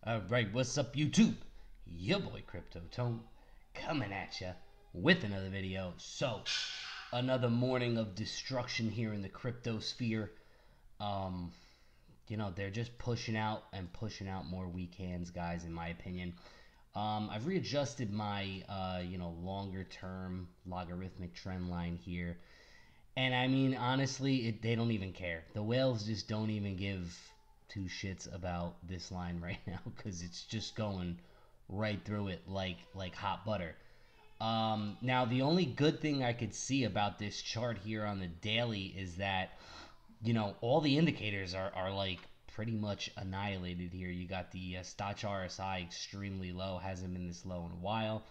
Alright, what's up YouTube? Your boy Crypto Tone coming at ya with another video. So, another morning of destruction here in the crypto sphere. Um, they're just pushing out and pushing out more weak hands, guys, in my opinion. I've readjusted my, longer term logarithmic trend line here. And I mean, honestly, they don't even care. The whales just don't even give two shits about this line right now because it's just going right through it like hot butter. Now, the only good thing I could see about this chart here on the daily is that, all the indicators are like pretty much annihilated here. You got the Stoch RSI extremely low, hasn't been this low in a while.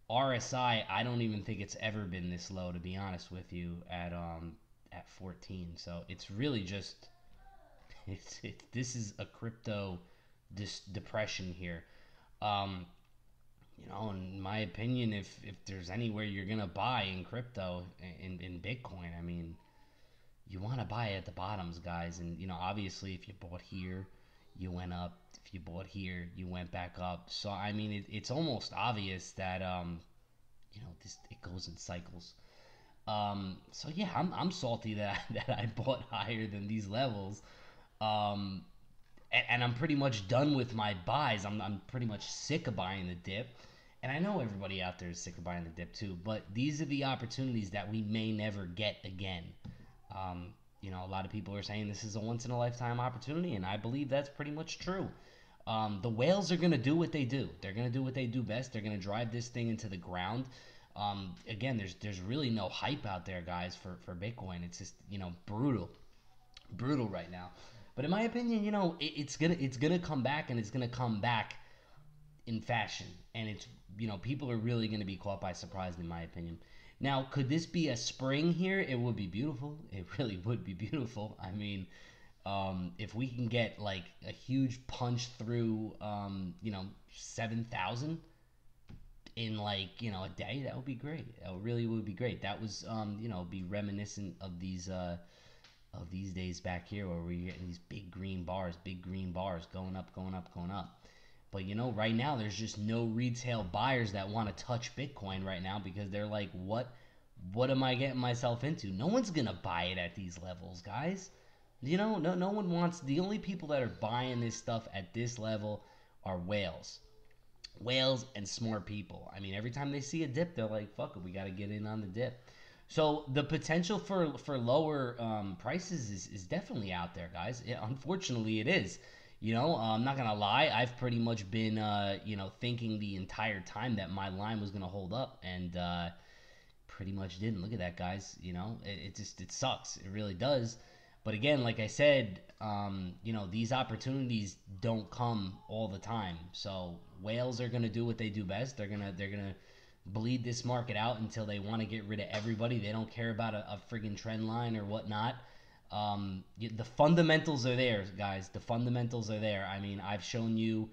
RSI, I don't even think it's ever been this low, to be honest with you, at 14. So it's really just this is a crypto depression here. Um, in my opinion, if there's anywhere you're gonna buy in crypto in Bitcoin, I mean, you want to buy at the bottoms, guys. And obviously, if you bought here, you went up. If you bought here, you went back up. So I mean, it's almost obvious that this it goes in cycles. So yeah, I'm salty that that I bought higher than these levels. Um, and I'm pretty much done with my buys. I'm pretty much sick of buying the dip. And I know everybody out there is sick of buying the dip too, but these are the opportunities that we may never get again. A lot of people are saying this is a once in a lifetime opportunity, and I believe that's pretty much true. The whales are going to do what they do. They're going to do what they do best. They're going to drive this thing into the ground. Again, there's really no hype out there, guys, for Bitcoin. It's just brutal right now. But in my opinion, it's gonna come back, and it's gonna come back in fashion, and it's people are really gonna be caught by surprise, in my opinion. Now, could this be a spring here? It would be beautiful. It really would be beautiful. I mean, if we can get like a huge punch through, 7,000 in a day, that would be great. That really would be great. That was be reminiscent of these days back here where we're getting these big green bars going up, going up, going up. But right now there's just no retail buyers that want to touch Bitcoin right now because they're like, what am I getting myself into? No one's gonna buy it at these levels, guys. No one wants. The only people that are buying this stuff at this level are whales and smart people. I mean, every time they see a dip, they're like, fuck it, we got to get in on the dip. So the potential for lower prices is definitely out there, guys. Unfortunately, it is. I'm not gonna lie. I've pretty much been thinking the entire time that my line was gonna hold up, and pretty much didn't. Look at that, guys. It sucks. It really does. But again, like I said, these opportunities don't come all the time. So whales are gonna do what they do best. They're gonna bleed this market out until they want to get rid of everybody. They don't care about a friggin' trend line or whatnot. The fundamentals are there, guys. The fundamentals are there. I mean, I've shown you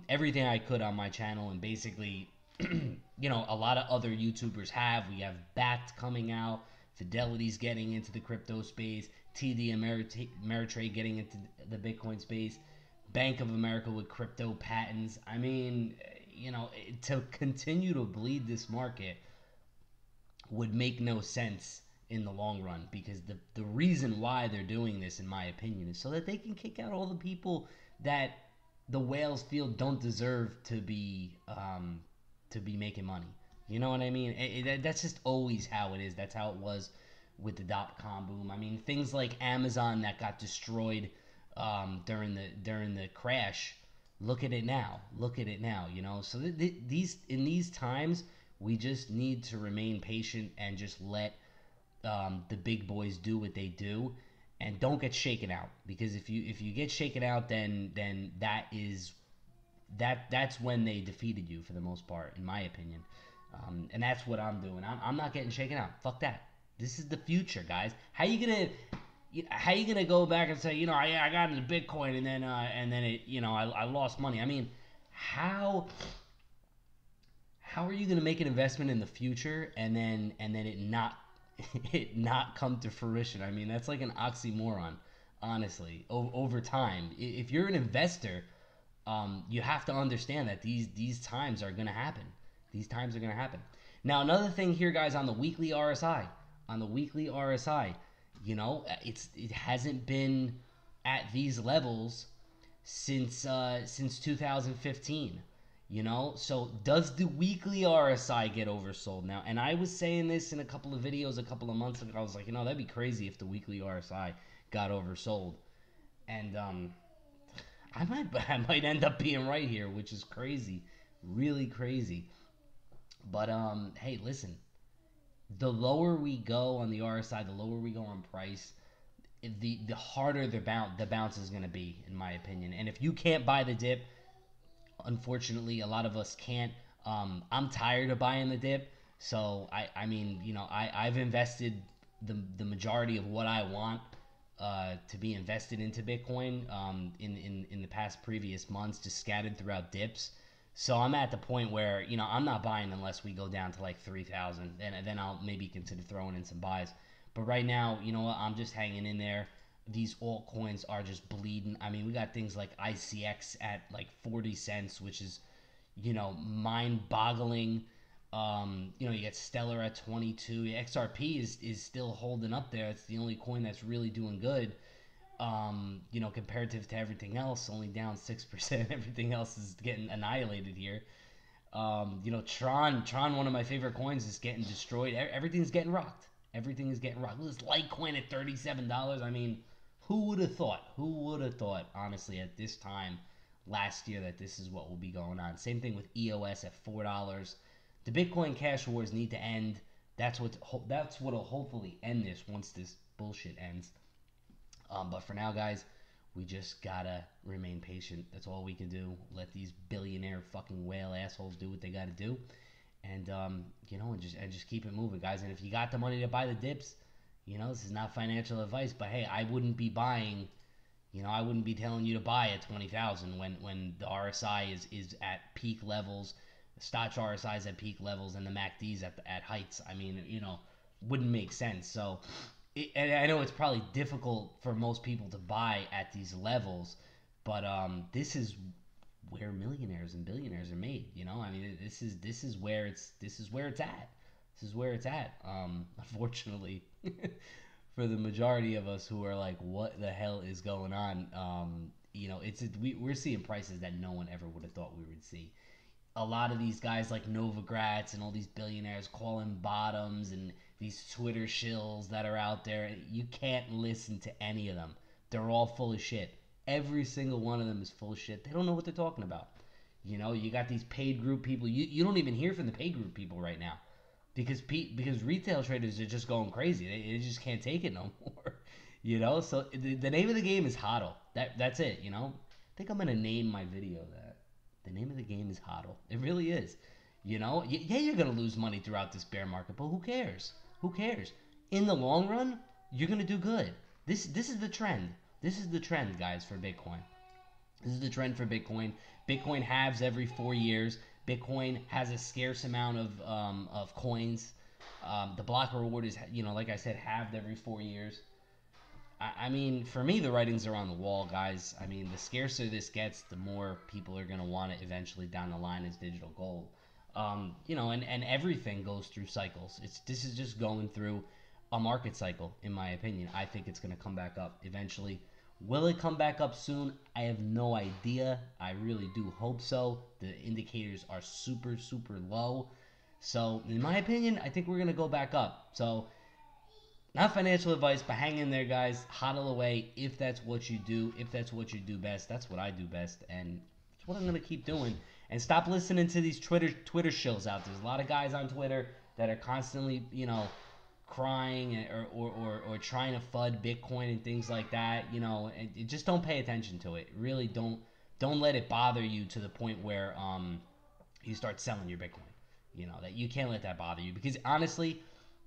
everything I could on my channel, and basically, a lot of other YouTubers have. We have BAT coming out, Fidelity's getting into the crypto space, TD Ameritrade getting into the Bitcoin space, Bank of America with crypto patents. I mean, to continue to bleed this market would make no sense in the long run, because the reason why they're doing this, in my opinion, is so that they can kick out all the people that the whales feel don't deserve to be making money. You know what I mean? That's just always how it is. That's how it was with the dot-com boom. I mean, things like Amazon that got destroyed during the crash. Look at it now. Look at it now. So these times, we just need to remain patient and just let the big boys do what they do, and don't get shaken out. Because if you get shaken out, then that's when they defeated you for the most part, in my opinion. And that's what I'm doing. I'm not getting shaken out. Fuck that. This is the future, guys. How you gonna go back and say, I got into Bitcoin and then it, I lost money? I mean, how are you gonna make an investment in the future and then it not it not come to fruition? I mean, that's like an oxymoron, honestly. Over time, if you're an investor, You have to understand that these times are gonna happen. These times are gonna happen. Now, another thing here, guys, on the weekly RSI, it hasn't been at these levels since 2015. So does the weekly RSI get oversold now? And I was saying this in a couple of videos a couple of months ago. I was like, that'd be crazy if the weekly RSI got oversold. And I might end up being right here, which is crazy, really crazy. But hey, listen, the lower we go on the RSI, the lower we go on price, the harder the bounce is going to be, in my opinion. And if you can't buy the dip, unfortunately, a lot of us can't. I'm tired of buying the dip, so I mean, I've invested the majority of what I want to be invested into Bitcoin in the past previous months, just scattered throughout dips. So I'm at the point where I'm not buying unless we go down to like 3,000, and then I'll maybe consider throwing in some buys. But right now, you know what? I'm just hanging in there. These altcoins are just bleeding. I mean, we got things like ICX at like 40 cents, which is mind-boggling. You get Stellar at 22. XRP is still holding up there. It's the only coin that's really doing good. Comparative to everything else, only down 6%. Everything else is getting annihilated here. Tron, one of my favorite coins, is getting destroyed. Everything's getting rocked. Everything is getting rocked. This Litecoin at $37. I mean, who would have thought? Who would have thought, honestly, at this time last year that this is what will be going on? Same thing with EOS at $4. The Bitcoin cash wars need to end. What'll hopefully end this once this bullshit ends. But for now, guys, we just gotta remain patient. That's all we can do. Let these billionaire fucking whale assholes do what they gotta do, and and just keep it moving, guys. And if you got the money to buy the dips, this is not financial advice, but hey, I wouldn't be buying. I wouldn't be telling you to buy at 20,000 when the RSI is at peak levels, the Stoch RSI is at peak levels, and the MACD's at heights. I mean, wouldn't make sense. So. And I know it's probably difficult for most people to buy at these levels, but this is where millionaires and billionaires are made. I mean, this is where it's at. This is where it's at. Unfortunately, for the majority of us who are like, what the hell is going on? We're seeing prices that no one ever would have thought we would see. A lot of these guys like Novogratz and all these billionaires calling bottoms, and these Twitter shills that are out there, you can't listen to any of them. They're all full of shit. Every single one of them is full of shit. They don't know what they're talking about. You got these paid group people. You don't even hear from the paid group people right now because retail traders are just going crazy. They just can't take it no more. So the name of the game is Hodl. That's it. I think I'm gonna name my video that. The name of the game is Hodl. It really is. Yeah, you're gonna lose money throughout this bear market, but who cares? Who cares? In the long run, you're gonna do good. This is the trend. This is the trend, guys, for Bitcoin. This is the trend for Bitcoin. Bitcoin halves every 4 years. Bitcoin has a scarce amount of coins. The block reward is, like I said, halved every 4 years. I mean, for me, the writings are on the wall, guys. I mean, the scarcer this gets, the more people are going to want it eventually down the line as digital gold. And everything goes through cycles. This is just going through a market cycle, in my opinion. I think it's going to come back up eventually. Will it come back up soon? I have no idea. I really do hope so. The indicators are super, super low. So, in my opinion, I think we're going to go back up. So, not financial advice, but hang in there, guys. Hodl away if that's what you do. If that's what you do best. That's what I do best. And it's what I'm going to keep doing. And stop listening to these Twitter shills out there. There's a lot of guys on Twitter that are constantly, crying or trying to FUD Bitcoin and things like that. And just don't pay attention to it. Really don't let it bother you to the point where you start selling your Bitcoin. That you can't let that bother you, because honestly,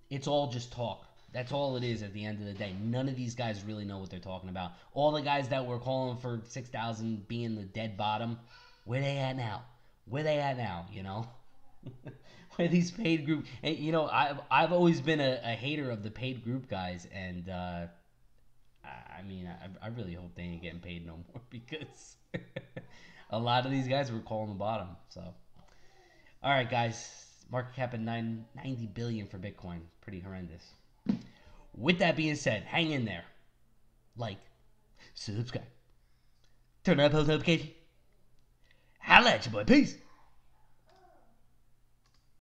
it's all just talk. That's all it is at the end of the day. None of these guys really know what they're talking about. All the guys that were calling for 6,000 being the dead bottom, where they at now? Where they at now, Where these paid group... And, I've always been a hater of the paid group guys, and I really hope they ain't getting paid no more, because A lot of these guys were calling the bottom. So, all right, guys. Market cap at 90 billion for Bitcoin. Pretty horrendous. With that being said, hang in there. Like, subscribe, turn on post notification. Holla at your boy. Peace.